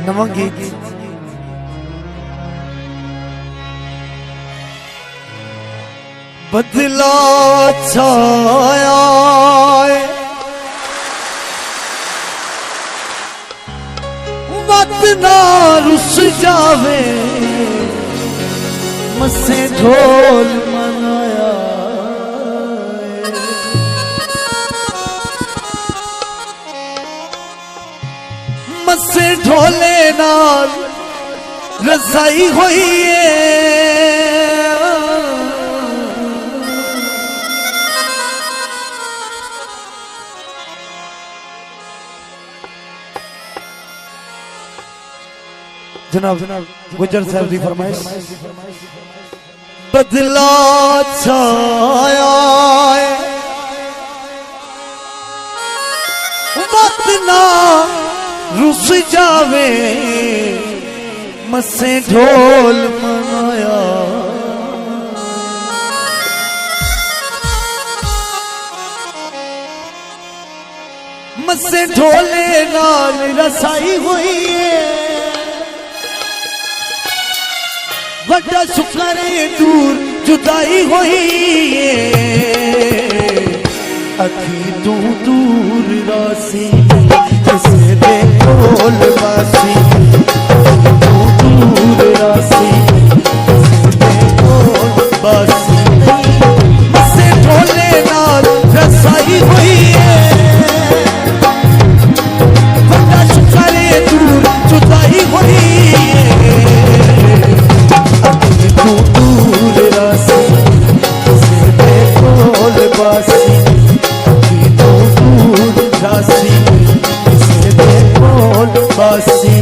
नवा गीत बदला छाया मत ना रुस जावे मसे ढोल मनाया मसे ढोले नाल रजाई हुई जनाब गुजर साहब की फरमाइश बदला छाया मत ना रुस जावे मसे ढोल मनाया मसे ढोले नाल रसाई हुई वड्डा शुक्र दूर जुदाई हुई अखी तू दूर रासी किसे दे कोल वासी तू दूर रासी किसे दे कोल वासी मसे ढोले नाल रसाई हुई वड्डा शुक्र दूर जुदाई हुई तू दूर रासी किसे दे कोल वासी तू दूर रासी किसे दे कोल वासी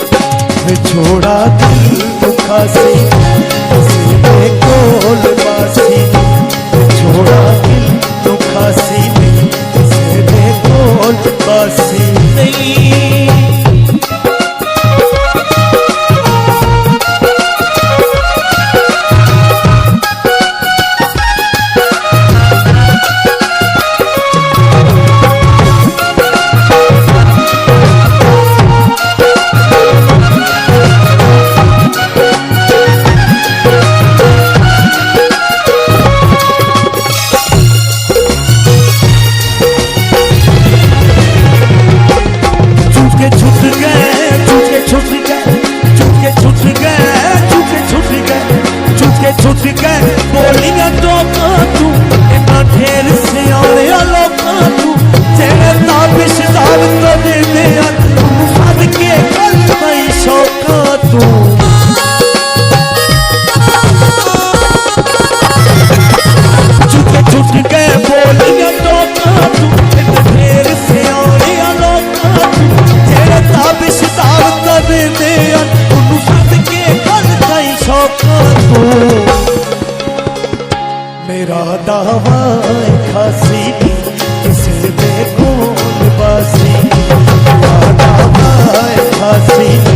छोड़ा दिल दुखा से किसी कोल वासी छोड़ा दिल दुखा से किसी कोल वासी नहीं छुट गए बोलियां टोका तू इतना ढेर से आने लोका तू तेरे ताबिश दावत दे दे फद के कल नहीं शौका तू छुट गए बोलियां टोका तू इतना ढेर से आने लोका तू तेरे ताबिश दावत दे दे फद के कल नहीं शौका तू मेरा दावा खासी किसे दे कौन बासी मेरा दावा खासी